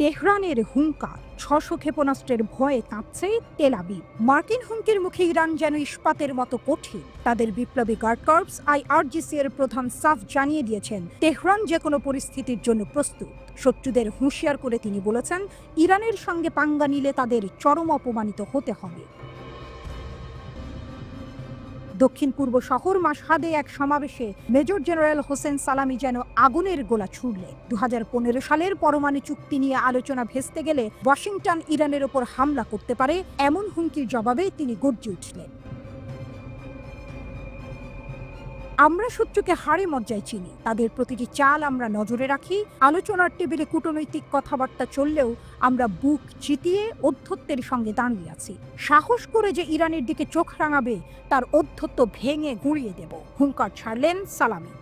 তেহরানের হুঙ্কার, ৬০০ ক্ষেপণাস্ত্রের ভয়ে কাঁপছে তেল আবিব। মার্কিন হুমকির মুখে ইরান যেন ইস্পাতের মতো কঠিন। তাদের বিপ্লবী গার্ড কর্পস IRGC এর প্রধান সাফ জানিয়ে দিয়েছেন তেহরান যে কোনো পরিস্থিতির জন্য প্রস্তুত। শত্রুদের হুঁশিয়ার করে তিনি বলেছেন, ইরানের সঙ্গে পাঙ্গা নিলে তাদের চরম অপমানিত হতে হবে। দক্ষিণ পূর্ব শহর মাশহাদে এক সমাবেশে মেজর জেনারেল হোসেন সালামি যেন আগুনের গোলা ছুড়লেন। 2015 সালের পরমাণু চুক্তি নিয়ে আলোচনা ভেস্তে গেলে ওয়াশিংটন ইরানের ওপর হামলা করতে পারে, এমন হুমকির জবাবে তিনি গর্জে উঠলেন। আমরা শত্রুকে হাড়ে মজ্জায় চিনি, তাদের প্রতিটি চাল আমরা নজরে রাখি। আলোচনার টেবিলে কূটনৈতিক কথাবার্তা চললেও আমরা বুক চিতিয়ে অধ্যত্বের সঙ্গে দাঁড়িয়ে আছি। সাহস করে যে ইরানের দিকে চোখ রাঙাবে তার অধ্যত্ব ভেঙে গুঁড়িয়ে দেব, হুঙ্কার ছাড়লেন সালামি।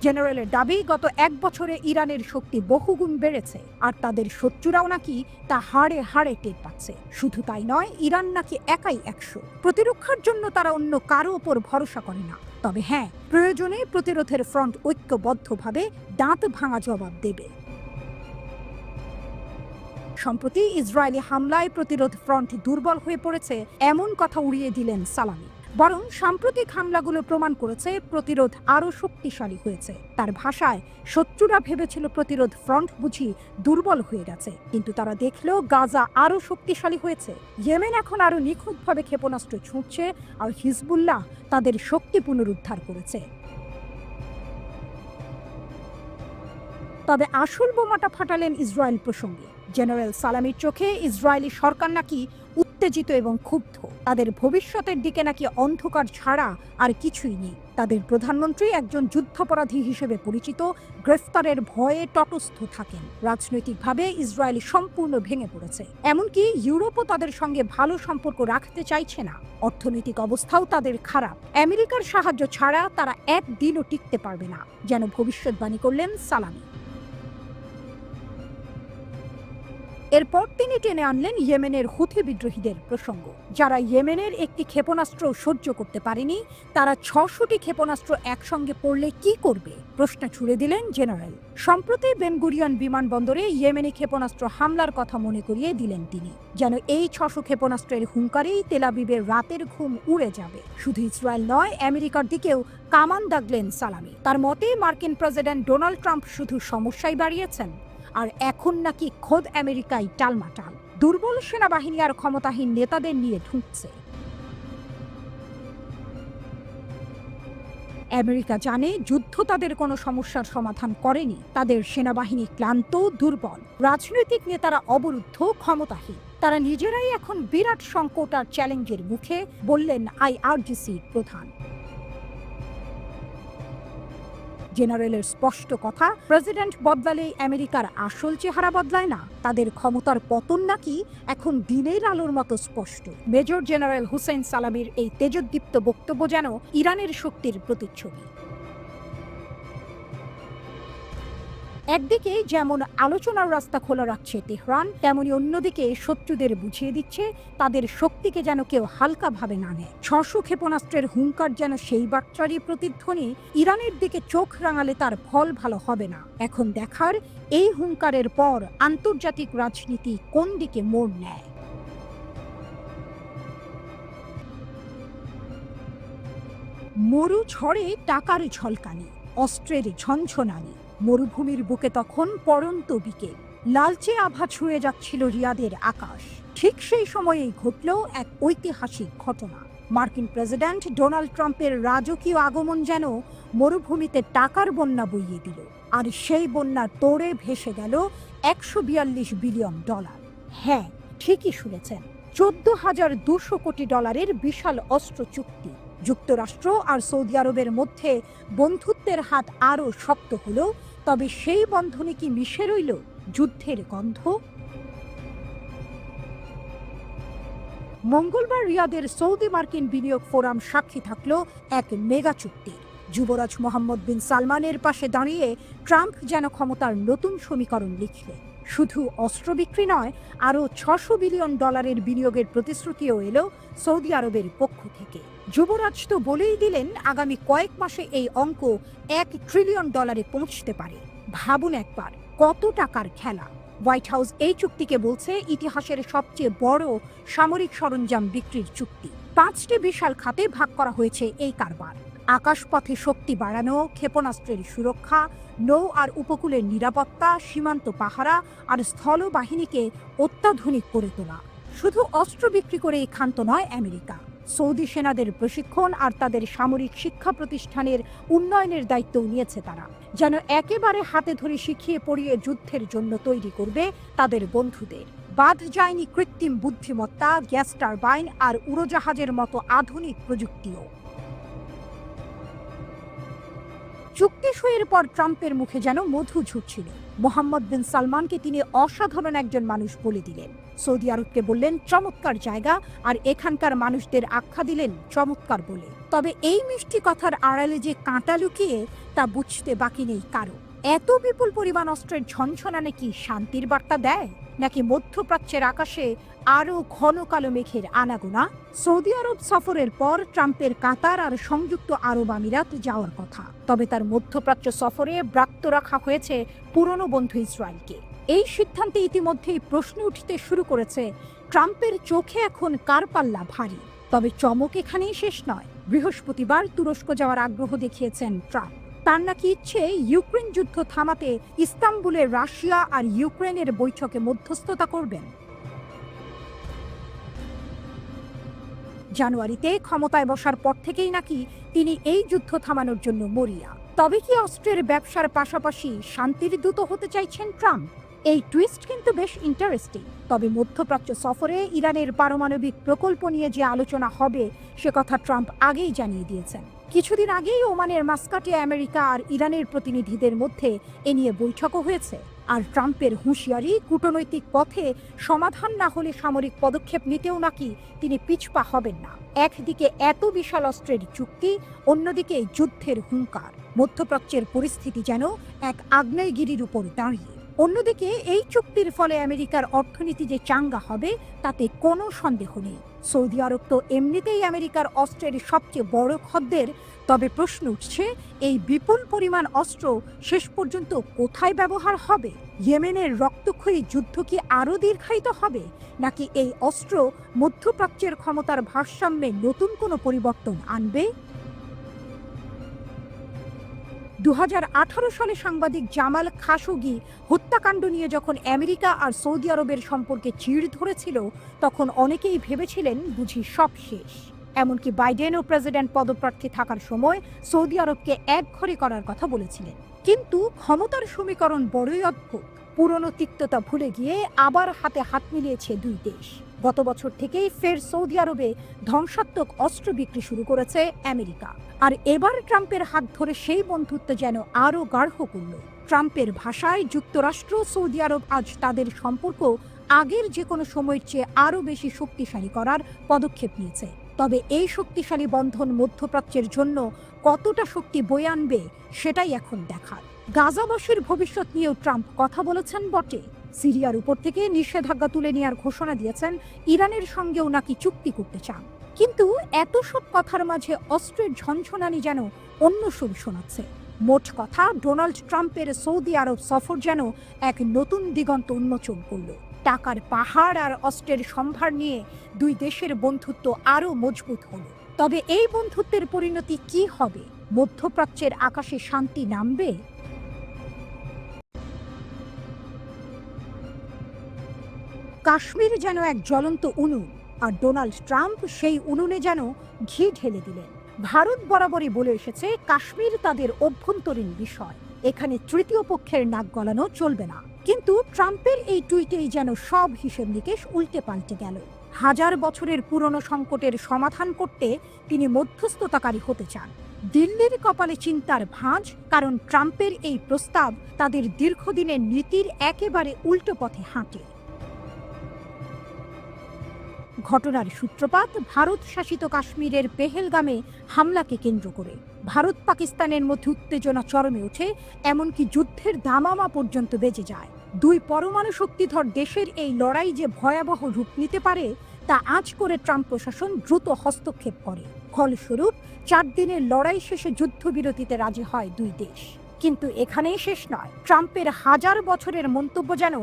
জেনারেলের দাবি, গত 1 বছরে ইরানের শক্তি বহুগুণ বেড়েছে, আর তাদের শত্রুরাও নাকি তা হাড়ে হাড়ে টের পাচ্ছে। শুধু তাই নয়, ইরান নাকি একাই 100। প্রতিরক্ষার জন্য তারা অন্য কারো ওপর ভরসা করে না। তবে হ্যাঁ, প্রয়োজনে প্রতিরোধের ফ্রন্ট ঐক্যবদ্ধভাবে দাঁত ভাঙা জবাব দেবে। সম্প্রতি ইসরায়েলি হামলায় প্রতিরোধ ফ্রন্ট দুর্বল হয়ে পড়েছে এমন কথা উড়িয়ে দিলেন সালামি। বরং সাম্প্রতিক হামলাগুলো প্রমাণ করেছে প্রতিরোধ আরও শক্তিশালী হয়েছে। তার ভাষায়, শত্রুরা ভেবেছিল প্রতিরোধ ফ্রন্ট বুঝি দুর্বল হয়ে গেছে, কিন্তু তারা দেখলো গাজা আরও শক্তিশালী হয়েছে। ইয়েমেন এখন আরও নিখুঁতভাবে ক্ষেপণাস্ত্র ছুঁড়ছে, আর হিজবুল্লাহ তাদের শক্তি পুনরুদ্ধার করেছে। তবে আসল বোমাটা ফাটালেন ইসরায়েল প্রসঙ্গে। জেনারেল সালামির চোখে ইসরায়েলি সরকার নাকি উত্তেজিত এবং ক্ষুব্ধ। তাদের ভবিষ্যতের দিকে নাকি অন্ধকার ছাড়া আর কিছুই নেই। তাদের প্রধানমন্ত্রী একজন যুদ্ধাপরাধী হিসেবে পরিচিত, গ্রেফতারের ভয়ে তটস্থ থাকেন। রাজনৈতিকভাবে ইসরায়েল সম্পূর্ণ ভেঙে পড়েছে, এমনকি ইউরোপও তাদের সঙ্গে ভালো সম্পর্ক রাখতে চাইছে না। অর্থনৈতিক অবস্থাও তাদের খারাপ। আমেরিকার সাহায্য ছাড়া তারা একদিনও টিকতে পারবে না, যেন ভবিষ্যৎবাণী করলেন সালামি। এরপর তিনি টেনে আনলেন ইয়েমেনের হুথি বিদ্রোহীদের প্রসঙ্গ, যারা ইয়েমেনের একটি ক্ষেপণাস্ত্র সহ্য করতে পারেনি। তারা 600টি ক্ষেপণাস্ত্র একসঙ্গে পড়লে কি করবে, প্রশ্ন ছুড়ে দিলেন জেনারেল। সম্প্রতি বেন গুরিয়ন বিমানবন্দরে ইয়েমেনি ক্ষেপণাস্ত্র হামলার কথা মনে করিয়ে দিলেন তিনি, যেন এই 600 ক্ষেপণাস্ত্রের হুঙ্কারেই তেল আবিবের রাতের ঘুম উড়ে যাবে। শুধু ইসরায়েল নয়, আমেরিকার দিকেও কামান দাগলেন সালামি। তার মতে, মার্কিন প্রেসিডেন্ট ডোনাল্ড ট্রাম্প শুধু সমস্যাই বাড়িয়েছেন, আর এখন নাকি খোদ আমেরিকাই টালমাটাল। দুর্বল সেনাবাহিনী আর ক্ষমতাহীন নেতাদের নিয়ে ঢুকছে। আমেরিকা জানে যুদ্ধ তাদের কোনো সমস্যার সমাধান করেনি। তাদের সেনাবাহিনী ক্লান্ত, দুর্বল, রাজনৈতিক নেতারা অবরুদ্ধ, ক্ষমতাহীন। তারা নিজেরাই এখন বিরাট সংকট আর চ্যালেঞ্জের মুখে, বললেন IRGC প্রধান। জেনারেলের স্পষ্ট কথা, প্রেসিডেন্ট বদলালেই আমেরিকার আসল চেহারা বদলায় না। তাদের ক্ষমতার পতন নাকি এখন দিনের আলোর মতো স্পষ্ট। মেজর জেনারেল হোসেন সালামির এই তেজোদ্দীপ্ত বক্তব্য যেন ইরানের শক্তির প্রতিচ্ছবি। একদিকে যেমন আলোচনার রাস্তা খোলা রাখছে তেহরান, তেমনি অন্যদিকে শত্রুদের বুঝিয়ে দিচ্ছে তাদের শক্তিকে যেন কেউ হালকাভাবে না নেয়। 600 ক্ষেপণাস্ত্রের হুঙ্কার যেন সেই বার্তারই প্রতিধ্বনি। ইরানের দিকে চোখ রাঙালে তার ফল ভালো হবে না। এখন দেখার, এই হুঙ্কারের পর আন্তর্জাতিক রাজনীতি কোন দিকে মোড় নেয়। মরু ঝড়ে টাকার ঝলকানি, অস্ত্রের ঝনঝনানি। মরুভূমির বুকে তখন পড়ন্ত বিকেল, লালচে আভা ছুঁয়ে যাচ্ছিল রিয়াদের আকাশ। ঠিক সেই সময়েই ঘটল এক ঐতিহাসিক ঘটনা। মার্কিন প্রেসিডেন্ট ডোনাল্ড ট্রাম্পের রাজকীয় আগমন যেন মরুভূমিতে টাকার বন্যা বইয়ে দিল। আর সেই বন্যার তোড়ে ভেসে গেল $142 বিলিয়ন। হ্যাঁ, ঠিকই শুনেছেন, $14,200 কোটি বিশাল অস্ত্র চুক্তি। যুক্তরাষ্ট্র আর সৌদি আরবের মধ্যে বন্ধুত্বের হাত আরও শক্ত হলো। তবে সেই বন্ধনে কি মিশে রইল যুদ্ধের গন্ধ? মঙ্গলবার রিয়াদের সৌদি মার্কিন বিনিয়োগ ফোরাম সাক্ষী থাকলো এক মেগা চুক্তি। যুবরাজ মোহাম্মদ বিন সালমানের পাশে দাঁড়িয়ে ট্রাম্প যেন ক্ষমতার নতুন সমীকরণ লিখলেন। শুধু অস্ত্র বিক্রি নয়, আরও $600 বিলিয়ন বিনিয়োগের প্রতিশ্রুতিও এলো সৌদি আরবের পক্ষ থেকে। যুবরাজ তো বলেই দিলেন, আগামী কয়েক মাসে এই অঙ্ক $1 ট্রিলিয়ন পৌঁছতে পারে। ভাবুন একবার, কত টাকার খেলা। হোয়াইট হাউস এই চুক্তিকে বলছে ইতিহাসের সবচেয়ে বড় সামরিক সরঞ্জাম বিক্রির চুক্তি। 5টি বিশাল খাতে ভাগ করা হয়েছে এই কারবার। আকাশপথে শক্তি বাড়ানো, ক্ষেপণাস্ত্রের সুরক্ষা, নৌ আর উপকূলের নিরাপত্তা, সীমান্ত পাহারা আর স্থলবাহিনীকে অত্যাধুনিক করে তোলা। শুধু অস্ত্র বিক্রি করেই ক্ষান্ত নয় আমেরিকা। সৌদি সেনাদের প্রশিক্ষণ আর তাদের সামরিক শিক্ষা প্রতিষ্ঠানের উন্নয়নের দায়িত্বও নিয়েছে তারা, যেন একেবারে হাতে ধরে শিখিয়ে পড়িয়ে যুদ্ধের জন্য তৈরি করবে তাদের বন্ধুদের। বাদ যায়নি কৃত্রিম বুদ্ধিমত্তা, গ্যাস টারবাইন আর উড়োজাহাজের মতো আধুনিক প্রযুক্তিও। চুক্তি সইয়ের পর ট্রাম্পের মুখে যেন মধু ঝরছিল। মোহাম্মদ বিন সালমানকে তিনি অসাধারণ একজন মানুষ বলে দিলেন, সৌদি আরবকে বললেন চমৎকার জায়গা, আর এখানকার মানুষদের আখ্যা দিলেন চমৎকার বলে। তবে এই মিষ্টি কথার আড়ালে যে কাঁটা লুকিয়ে, তা বুঝতে বাকি নেই কারো। এত বিপুল পরিমাণ অস্ত্রের ঝনঝনা নাকি শান্তির বার্তা দেয়, নাকি মধ্যপ্রাচ্যের আকাশে আরও ঘন কালো মেঘের আনাগোনা? সৌদি আরব সফরের পর ট্রাম্পের কাতার আর সংযুক্ত আরব আমিরাত যাওয়ার কথা, তবে তার মধ্যপ্রাচ্য সফরে ব্রাত্য রাখা হয়েছে পুরনো বন্ধু ইসরায়েলকে। এই সিদ্ধান্তে ইতিমধ্যেই প্রশ্ন উঠতে শুরু করেছে, ট্রাম্পের চোখে এখন কার পাল্লা ভারী। তবে চমক এখানেই শেষ নয়। বৃহস্পতিবার তুরস্ক যাওয়ার আগ্রহ দেখিয়েছেন ট্রাম্প। তার নাকি ইচ্ছে ইউক্রেন যুদ্ধ থামাতে ইস্তাম্বুলে রাশিয়া আর ইউক্রেনের বৈঠকে মধ্যস্থতা করবেন। জানুয়ারিতে ক্ষমতায় বসার পর থেকেই নাকি তিনি এই যুদ্ধ থামানোর জন্য মরিয়া। তবে কি অস্ত্রের ব্যবসার পাশাপাশি শান্তির দূত হতে চাইছেন ট্রাম্প? এই টুইস্ট কিন্তু বেশ ইন্টারেস্টিং। তবে মধ্যপ্রাচ্য সফরে ইরানের পারমাণবিক প্রকল্প নিয়ে যে আলোচনা হবে, সে কথা ট্রাম্প আগেই জানিয়ে দিয়েছেন। কিছুদিন আগেই ওমানের মাস্কাটে আমেরিকা আর ইরানের প্রতিনিধিদের মধ্যে এ নিয়ে বৈঠকও হয়েছে। আর ট্রাম্পের হুঁশিয়ারি, কূটনৈতিক পথে সমাধান না হলে সামরিক পদক্ষেপ নিতেও নাকি তিনি পিছপা হবেন না। একদিকে এত বিশাল অস্ত্রের চুক্তি, অন্যদিকে যুদ্ধের হুঙ্কার। মধ্যপ্রাচ্যের পরিস্থিতি যেন এক আগ্নেয়গিরির উপর দাঁড়িয়ে। অন্যদিকে এই চুক্তির ফলে আমেরিকার অর্থনীতি যে চাঙ্গা হবে, তাতে কোনো সন্দেহ নেই। সৌদি আরব তো এমনিতেই আমেরিকার অস্ত্রের সবচেয়ে বড় খদ্দের। তবে প্রশ্ন উঠছে, এই বিপুল পরিমাণ অস্ত্র শেষ পর্যন্ত কোথায় ব্যবহার হবে? ইয়েমেনের রক্তক্ষয়ী যুদ্ধ কি আরও দীর্ঘায়িত হবে, নাকি এই অস্ত্র মধ্যপ্রাচ্যের ক্ষমতার ভারসাম্যে নতুন কোনো পরিবর্তন আনবে? 2018 সালে সাংবাদিক জামাল খাশোগি হত্যাকাণ্ড নিয়ে যখন আমেরিকা আর সৌদি আরবের সম্পর্কে চিড় ধরেছিল, তখন অনেকেই ভেবেছিলেন বুঝি সব শেষ। এমনকি বাইডেনও প্রেসিডেন্ট পদপ্রার্থী থাকার সময় সৌদি আরবকে একঘরে করার কথা বলেছিলেন। কিন্তু ক্ষমতার সমীকরণ বড়ই অদ্ভুত। পুরনো তিক্ততা ভুলে গিয়ে আবার হাতে হাত মিলিয়েছে দুই দেশ। গত বছর থেকেই ফের সৌদি আরবে ধ্বংসাত্মক অস্ত্র বিক্রি শুরু করেছে আমেরিকা। আর এবার ট্রাম্পের হাত ধরে সেই বন্ধুত্ব যেন আরও গাঢ় করল। ট্রাম্পের ভাষায় যুক্তরাষ্ট্র সৌদি আরব আজ তাদের সম্পর্ক আগের যে কোনো সময়ের চেয়ে আরও বেশি শক্তিশালী করার পদক্ষেপ নিয়েছে। তবে এই শক্তিশালী বন্ধন মধ্যপ্রাচ্যের জন্য কতটা শক্তি বয়ে আনবে, সেটাই এখন দেখার। গাজাবাসীর ভবিষ্যৎ নিয়েও ট্রাম্প কথা বলেছেন বটে। সিরিয়ার উপর থেকে নিষেধাজ্ঞা তুলে নেওয়ার ঘোষণা দিয়েছেন, ইরানের সঙ্গেও নাকি চুক্তি করতে চান। কিন্তু এত সব কথার মাঝে অস্ত্রের ঝনঝনানি যেন অন্য সুর শোনাচ্ছে। মোট কথা, ডোনাল্ড ট্রাম্পের সৌদি আরব সফর যেন এক নতুন দিগন্ত উন্মোচন করল। টাকার পাহাড় আর অস্ত্রের সম্ভার নিয়ে দুই দেশের বন্ধুত্ব আরও মজবুত হল। তবে এই বন্ধুত্বের পরিণতি কি হবে? মধ্যপ্রাচ্যের আকাশে শান্তি নামবে? কাশ্মীর যেন এক জ্বলন্ত উনুন, আর ডোনাল্ড ট্রাম্প সেই উনুনে যেন ঘি ঢেলে দিলেন। ভারত বরাবরই বলে এসেছে, কাশ্মীর তাদের অভ্যন্তরীণ বিষয়, এখানে তৃতীয় পক্ষের নাক গলানো চলবে না। কিন্তু ট্রাম্পের এই টুইটেই যেন সব হিসেব নিকেশ উল্টে পাল্টে গেল। হাজার বছরের পুরনো সংকটের সমাধান করতে তিনি মধ্যস্থতাকারী হতে চান। দিল্লির কপালে চিন্তার ভাঁজ, কারণ ট্রাম্পের এই প্রস্তাব তাদের দীর্ঘদিনের নীতির একেবারে উল্টো পথে হাঁটে। ঘটনার সূত্রপাত ভারত শাসিত কাশ্মীরের পেহেলগামে হামলাকে কেন্দ্র করে। ভারত পাকিস্তানের মধ্যে উত্তেজনা চরমে ওঠে, এমনকি যুদ্ধের দামামা পর্যন্ত বেজে যায়। দুই পরমাণু শক্তিধর দেশের এই লড়াই যে ভয়াবহ রূপ নিতে পারে, তা আঁচ করে ট্রাম্প প্রশাসন দ্রুত হস্তক্ষেপ করে। ফলস্বরূপ 4 দিনের লড়াই শেষে যুদ্ধবিরতিতে রাজি হয় দুই দেশ। কিন্তু এখানেই শেষ নয়, ট্রাম্পের হাজার বছরের মন্তব্য যেন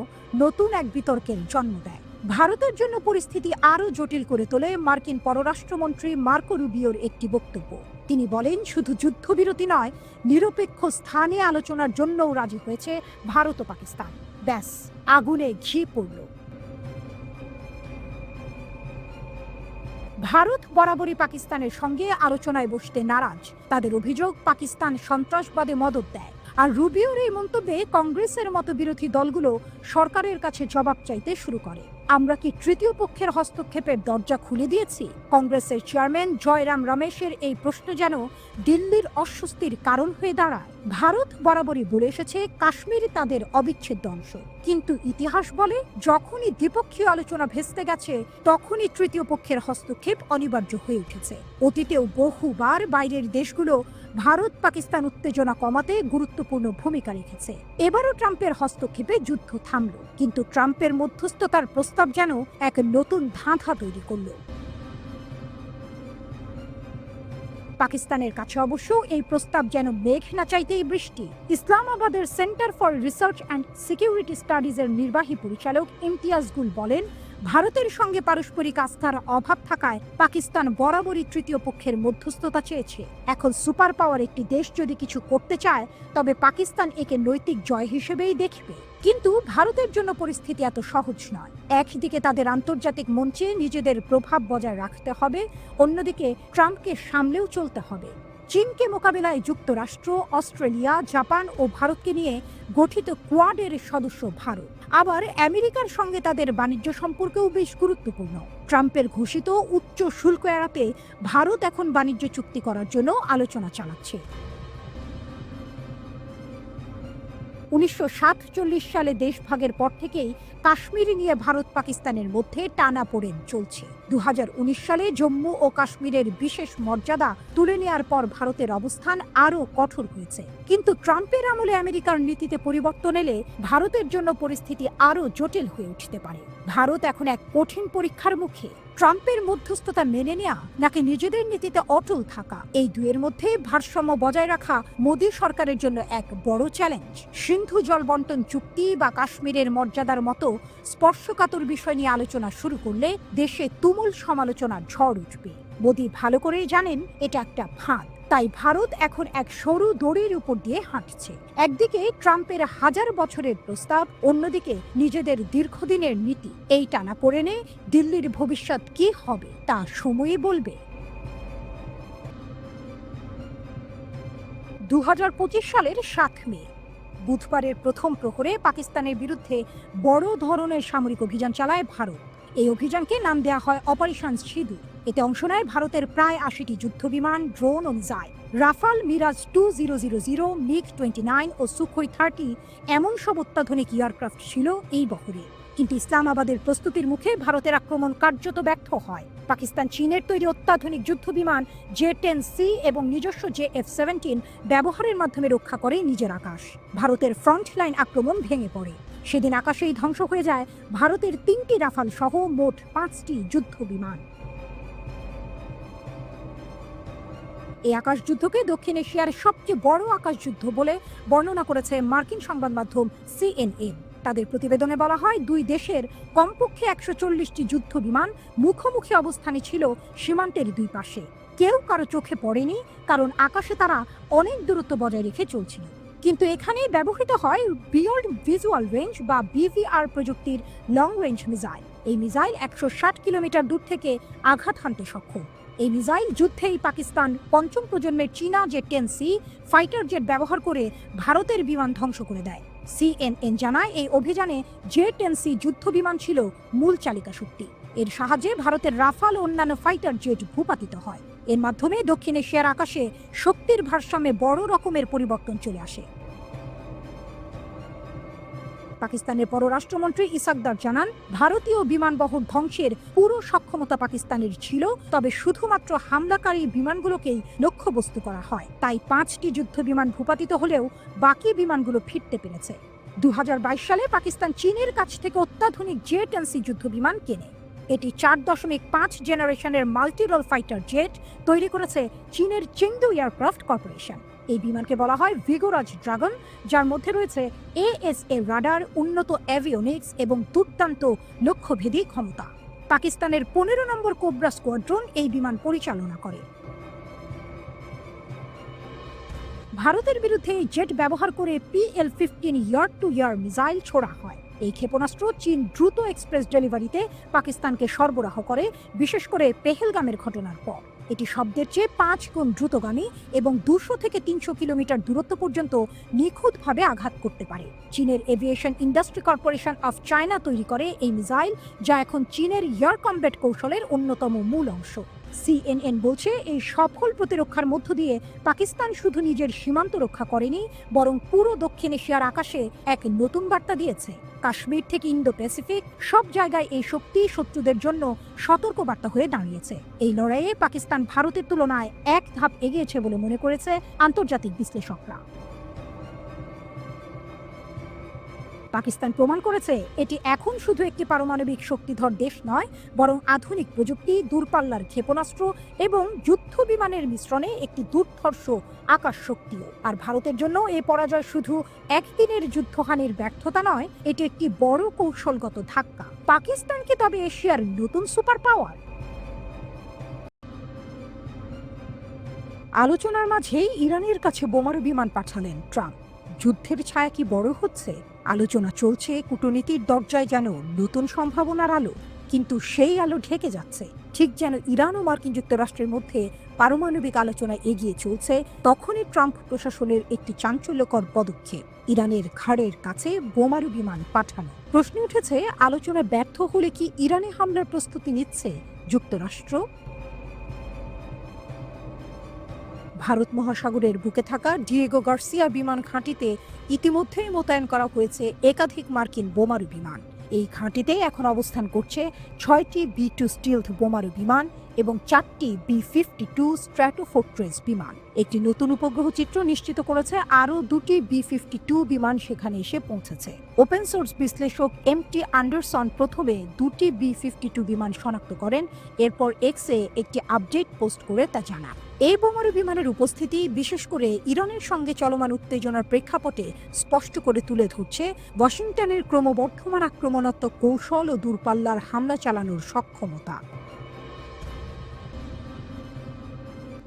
নতুন এক বিতর্কের জন্ম দেয়। ভারতের জন্য পরিস্থিতি আরও জটিল করে তোলে মার্কিন পররাষ্ট্রমন্ত্রী মার্কো রুবিওর একটি বক্তব্য। তিনি বলেন, শুধু যুদ্ধবিরতি নয়, নিরপেক্ষ স্থানে আলোচনার জন্যও রাজি হয়েছে ভারত ও পাকিস্তান। ব্যাস, আগুনে ঘি পড়ল। ভারত বরাবরই পাকিস্তানের সঙ্গে আলোচনায় বসতে নারাজ। তাদের অভিযোগ, পাকিস্তান সন্ত্রাসবাদে মদদ দেয়। আর রুবিওর এই মন্তব্যে কংগ্রেসের মতো বিরোধী দলগুলো সরকারের কাছে জবাব চাইতে শুরু করে। আমরা কি তৃতীয় পক্ষের হস্তক্ষেপের দরজা খুলে দিয়েছি? কংগ্রেসের চেয়ারম্যান জয়রাম রমেশের এই প্রশ্ন যেন দিল্লির অস্বস্তির কারণ হয়ে দাঁড়ায়। ভারত বরাবরই বলে এসেছে কাশ্মীর তাদের অবিচ্ছেদ্য অংশ, কিন্তু ইতিহাস বলে যখনই দ্বিপক্ষীয় আলোচনা ভেস্তে গেছে তখনই তৃতীয় পক্ষের হস্তক্ষেপ অনিবার্য হয়ে উঠেছে। অতীতেও বহুবার বাইরের দেশগুলো ভারত পাকিস্তান উত্তেজনা কমাতে গুরুত্বপূর্ণ ভূমিকা রেখেছে। এবারও ট্রাম্পের হস্তক্ষেপে যুদ্ধ থামল, কিন্তু ট্রাম্পের মধ্যস্থতার প্রস্তাব যেন এক নতুন ধাঁধা তৈরি করল। পাকিস্তানের কাছে অবশ্য এই প্রস্তাব যেন মেঘ না চাইতেই বৃষ্টি। ইসলামাবাদের centre for research and security স্টাডিজের নির্বাহী পরিচালক ইমতিয়াজ গুল বলেন, ভারতের সঙ্গে পারস্পরিক আস্থার অভাব থাকায় পাকিস্তান বরাবরই তৃতীয় পক্ষের মধ্যস্থতা চেয়েছে। এখন সুপার পাওয়ার একটি দেশ যদি কিছু করতে চায় তবে পাকিস্তান একে নৈতিক জয় হিসেবেই দেখবে। কিন্তু ভারতের জন্য পরিস্থিতি এত সহজ নয়। একদিকে তাদের আন্তর্জাতিক মঞ্চে নিজেদের প্রভাব বজায় রাখতে হবে, অন্যদিকে ট্রাম্পকে সামলেও চলতে হবে। চীনকে মোকাবিলায় যুক্তরাষ্ট্র, অস্ট্রেলিয়া, জাপান ও ভারতকে নিয়ে গঠিত কোয়াডের সদস্য ভারত। আবার আমেরিকার সঙ্গে তাদের বাণিজ্য সম্পর্কেও বেশ গুরুত্বপূর্ণ। ট্রাম্পের ঘোষিত উচ্চ শুল্ক এড়াতে ভারত এখন বাণিজ্য চুক্তি করার জন্য আলোচনা চালাচ্ছে। 1947 সালে দেশভাগের পর থেকেই কাশ্মীর নিয়ে ভারত পাকিস্তানের মধ্যে টানাপোড়েন চলছে। 2019 সালে জম্মু ও কাশ্মীরের বিশেষ মর্যাদা তুলে নেওয়ার পর ভারতের অবস্থান আরও কঠোর হয়েছে। কিন্তু ট্রাম্পের আমলে আমেরিকার নীতিতে পরিবর্তন এলে ভারতের জন্য পরিস্থিতি আরও জটিল হয়ে উঠতে পারে। ভারত এখন এক কঠিন পরীক্ষার মুখে। ট্রাম্পের মধ্যস্থতা মেনে নেওয়া নাকি নিজেদের নীতিতে অটল থাকা, এই দুয়ের মধ্যে ভারসাম্য বজায় রাখা মোদী সরকারের জন্য এক বড় চ্যালেঞ্জ। সিন্ধু জল বন্টন চুক্তি বা কাশ্মীরের মর্যাদার মতো স্পর্শকাতর বিষয় নিয়ে আলোচনা শুরু করলে দেশে তুমুল সমালোচনার ঝড় উঠবে। মোদী ভালো করেই জানেন এটা একটা ফাঁদ। তাই ভারত এখন এক সরু দড়ির উপর দিয়ে হাঁটছে। একদিকে ট্রাম্পের হাজার বছরের প্রস্তাব, অন্যদিকে নিজেদের দীর্ঘদিনের নীতি। এই টানাপোড়েনে দিল্লির ভবিষ্যৎ কি হবে তা সময়ই বলবে। 2025 সালের 7 মে বুধবারের প্রথম প্রহরে পাকিস্তানের বিরুদ্ধে বড় ধরনের সামরিক অভিযান চালায় ভারত। এই অভিযানকে নাম দেওয়া হয় অপারেশন সিঁদুর। এতে অংশ নেয় ভারতের প্রায় 80টি যুদ্ধবিমান, ড্রোন ও মিসাইল। রাফাল, মিরাজ 2000, MiG-29 ও সুখোই 30 এমন সব অত্যাধুনিক এয়ারক্রাফট ছিল এই বহরে। কিন্তু ইসলামাবাদের প্রস্তুতির মুখে ভারতের আক্রমণ কার্যত ব্যর্থ হয়। পাকিস্তান চীনের তৈরি অত্যাধুনিক যুদ্ধবিমান J-10C এবং নিজস্ব JF-17 ব্যবহারের মাধ্যমে রক্ষা করে নিজের আকাশ। ভারতের ফ্রন্টলাইন আক্রমণ ভেঙে পড়ে। সেদিন আকাশেই ধ্বংস হয়ে যায় ভারতের 3টি রাফাল সহ মোট 5টি যুদ্ধবিমান। এই আকাশযুদ্ধকে দক্ষিণ এশিয়ার সবচেয়ে বড় আকাশযুদ্ধ বলে বর্ণনা করেছে মার্কিন সংবাদ মাধ্যম CNN। তাদের প্রতিবেদনে বলা হয়, দুই দেশের কমপক্ষে 140টি যুদ্ধবিমান মুখোমুখি অবস্থানে ছিল সীমান্তের দুই পাশে। কেউ কারো চোখে পড়েনি, কারণ আকাশে তারা অনেক দূরত্ব বজায় রেখে চলছিল। কিন্তু এখানেই ব্যবহৃত হয় বিয়ন্ড ভিজুয়াল রেঞ্জ বা BVR প্রযুক্তির লং রেঞ্জ মিসাইল। এই মিসাইল 160 কিলোমিটার দূর থেকে আঘাত হানতে সক্ষম। এই মিসাইল যুদ্ধেই পাকিস্তান পঞ্চম প্রজন্মের চীনা J-10C ফাইটার জেট ব্যবহার করে ভারতের বিমান ধ্বংস করে দেয়। CNN জানায়, এই অভিযানে J-10C যুদ্ধবিমান ছিল মূল চালিকা শক্তি। এর সাহায্যে ভারতের রাফাল ও অন্যান্য ফাইটার জেট ভূপাতিত হয়। এর মাধ্যমে দক্ষিণ এশিয়ার আকাশে শক্তির ভারসাম্যে বড় রকমের পরিবর্তন চলে আসে। পাকিস্তানের পররাষ্ট্রমন্ত্রী ইসাকদার জানান, ভারতীয় বিমানবহর ধ্বংসের পুরো সক্ষমতা পাকিস্তানের ছিল, তবে শুধুমাত্র হামলাকারী বিমানগুলোকেই লক্ষ্যবস্তু করা হয়। তাই 5টি যুদ্ধবিমান ভূপাতিত হলেও বাকি বিমানগুলো ফিরতে পেরেছে। 2022 সালে পাকিস্তান চীনের কাছ থেকে অত্যাধুনিক J-10C যুদ্ধবিমান কেনে। এটি 4.5 জেনারেশনের মাল্টিরোল ফাইটার জেট তৈরি করেছে চীনের চেংদু এয়ারক্রাফট কর্পোরেশন। এই বিমানকে বলা হয় ভিগোরাজ ড্রাগন, যার মধ্যে রয়েছে AESA রাডার, উন্নত অ্যাভিওনিক্স এবং দুর্দান্ত লক্ষ্যভেদী ক্ষমতা। পাকিস্তানের 15 নম্বর কোবরা স্কোয়াড্রন এই বিমান পরিচালনা করে। ভারতের বিরুদ্ধে এই জেট ব্যবহার করে PL-15 ইয়ার টু ইয়ার মিসাইল ছোড়া হয়। এই ক্ষেপণাস্ত্র চীন দ্রুত এক্সপ্রেস ডেলিভারিতে পাকিস্তানকে সরবরাহ করে, বিশেষ করে পেহেলগামের ঘটনার পর। এটি শব্দের চেয়ে 5 গুণ দ্রুতগামী এবং 200 থেকে 300 কিলোমিটার দূরত্ব পর্যন্ত নিখুঁতভাবে আঘাত করতে পারে। চীনের aviation industry corporation of China তৈরি করে এই মিসাইল, যা এখন চীনের এয়ার কমব্যাট কৌশলের অন্যতম মূল অংশ। CNN বলছে, এই সফল প্রতিরক্ষার মধ্য দিয়ে পাকিস্তান শুধু নিজের সীমান্ত রক্ষা করেনি, বরং পুরো দক্ষিণ এশিয়ার আকাশে এক নতুন বার্তা দিয়েছে। কাশ্মীর থেকে ইন্দো প্যাসিফিক সব জায়গায় এই শক্তি শত্রুদের জন্য সতর্কবার্তা হয়ে দাঁড়িয়েছে। এই লড়াইয়ে পাকিস্তান ভারতের তুলনায় এক ধাপ এগিয়েছে বলে মনে করেছে আন্তর্জাতিক বিশ্লেষকরা। পাকিস্তান প্রমাণ করেছে এটি এখন শুধু একটি পারমাণবিক শক্তিধর দেশ নয়, বরং আধুনিক প্রযুক্তি, দূরপাল্লার ক্ষেপণাস্ত্র এবং যুদ্ধ বিমানের মিশ্রণে একটি দুর্ধর্ষ আকাশ শক্তিও। আর ভারতের জন্য এই পরাজয় শুধু একদিনের যুদ্ধহানির ব্যর্থতা নয়, এটি একটি বড় কৌশলগত ধাক্কা। পাকিস্তানকে তবে এশিয়ার নতুন সুপার পাওয়ার। আলোচনার মাঝেই ইরানের কাছে বোমারু বিমান পাঠালেন ট্রাম্প। যুদ্ধের ছায়া কি বড় হচ্ছে? আলোচনা চলছে, কূটনীতির দরজায় যেন নতুন সম্ভাবনার আলো, কিন্তু সেই আলো ঢেকে যাচ্ছে। ঠিক যেন ইরান ও মার্কিন যুক্তরাষ্ট্রের মধ্যে পারমাণবিক আলোচনা এগিয়ে চলছে, তখনই ট্রাম্প প্রশাসনের একটি চাঞ্চল্যকর পদক্ষেপ, ইরানের ঘাড়ের কাছে বোমারু বিমান পাঠানো। প্রশ্ন উঠেছে, আলোচনা ব্যর্থ হলে কি ইরানে হামলার প্রস্তুতি নিচ্ছে যুক্তরাষ্ট্র? ভারত মহাসাগরের বুকে থাকা ডিয়েগো গার্সিয়া বিমান ঘাঁটিতে ইতিমধ্যেই মোতায়েন করা হয়েছে একাধিক মার্কিন বোমারু বিমান। এই ঘাঁটিতে এখন অবস্থান করছে 6টি B-2 স্টিলথ বোমারু বিমান এবং 4টি B-52 স্ট্র্যাটোফোর্ট্রেস বিমান। একটি নতুন উপগ্রহ চিত্র নিশ্চিত করেছে আরও 2টি B-52 বিমান সেখানে এসে পৌঁছেছে। ওপেন সোর্স বিশ্লেষক MT অ্যান্ডারসন প্রথমে 2টি B-52 বিমান শনাক্ত করেন, এরপর এক্সে একটি আপডেট পোস্ট করে তা জানান। এই বোমারু বিমানের উপস্থিতি বিশেষ করে ইরানের সঙ্গে চলমান উত্তেজনার প্রেক্ষাপটে স্পষ্ট করে তুলে ধরছে ওয়াশিংটনের ক্রমবর্ধমান আক্রমণাত্মক কৌশল ও দূরপাল্লার হামলা চালানোর সক্ষমতা।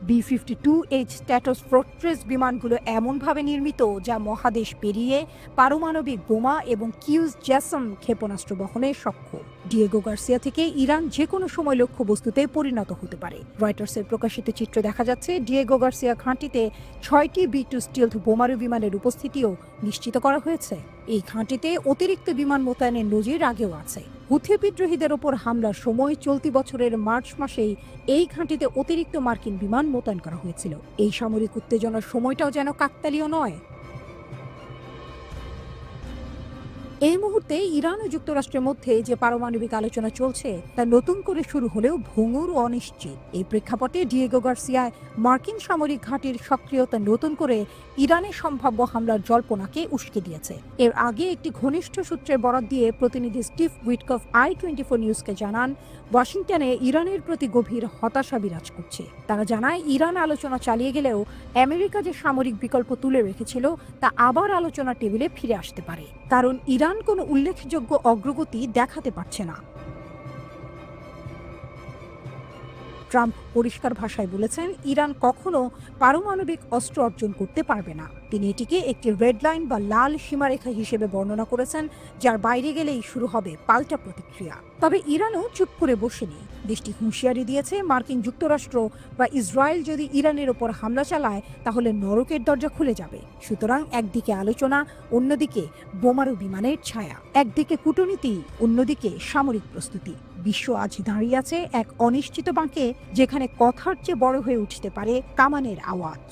B-52H স্ট্র্যাটোফোর্ট্রেস বিমানগুলো এমনভাবে নির্মিত যা মহাদেশ পেরিয়ে পারমাণবিক বোমা এবং কিউজ জ্যাসম ক্ষেপণাস্ত্র বহনে সক্ষম। ডিয়েগো গার্সিয়া থেকে ইরান যে কোনো সময় লক্ষ্যবস্তুতে পরিণত হতে পারে। রয়টার্সের প্রকাশিত চিত্র দেখা যাচ্ছে, ডিয়েগো গার্সিয়া ঘাঁটিতে 6টি B-2 স্টিলথ বোমারু বিমানের উপস্থিতিও নিশ্চিত করা হয়েছে। এই ঘাঁটিতে অতিরিক্ত বিমান মোতায়েনের নজির আগেও আছে। হুথি বিদ্রোহীদের ওপর হামলার সময় চলতি বছরের মার্চ মাসেই এই ঘাঁটিতে অতিরিক্ত মার্কিন বিমান মোতায়েন করা হয়েছিল। এই সামরিক উত্তেজনার সময়টাও যেন কাকতালীয় নয়। এই মুহূর্তে ইরান ও যুক্তরাষ্ট্রের মধ্যে যে পারমাণবিক আলোচনা চলছে তা নতুন করে শুরু হলেও ভঙ্গুর ও অনিশ্চিত। এই প্রেক্ষাপটে ডিয়েগো গার্সিয়ায় মার্কিন সামরিক ঘাঁটির সক্রিয়তা নতুন করে ইরানের সম্ভাব্য হামলার জল্পনাকে উস্কে দিয়েছে। এর আগে একটি ঘনিষ্ঠ সূত্রের বরাত দিয়ে প্রতিনিধি স্টিভ উইটকফ i24 নিউজকে জানান, ওয়াশিংটনে ইরানের প্রতি গভীর হতাশা বিরাজ করছে। তারা জানায়, ইরান আলোচনা চালিয়ে গেলেও আমেরিকা যে সামরিক বিকল্প তুলে রেখেছিল তা আবার আলোচনা টেবিলে ফিরে আসতে পারে, কারণ ইরান কোনো উল্লেখযোগ্য অগ্রগতি দেখাতে পারছে না। ট্রাম্প পরিষ্কার ভাষায় বলেছেন, ইরান কখনো পারমাণবিক অস্ত্র অর্জন করতে পারবে না। তিনি এটিকে একটি রেড লাইন বা লাল সীমারেখা হিসেবে বর্ণনা করেছেন, যার বাইরে গেলেই শুরু হবে পাল্টা প্রতিক্রিয়া। তবে ইরানও চুপ করে বসেনি। দেশটি হুঁশিয়ারি দিয়েছে, মার্কিন যুক্তরাষ্ট্র বা ইসরায়েল যদি ইরানের ওপর হামলা চালায় তাহলে নরকের দরজা খুলে যাবে। সুতরাং একদিকে আলোচনা, অন্যদিকে বোমারু বিমানের ছায়া। একদিকে কূটনীতি, অন্যদিকে সামরিক প্রস্তুতি। বিশ্ব আজ দাঁড়িয়ে আছে এক অনিশ্চিত বাঁকে, যেখানে কথার চেয়ে বড় হয়ে উঠতে পারে কামানের আওয়াজ।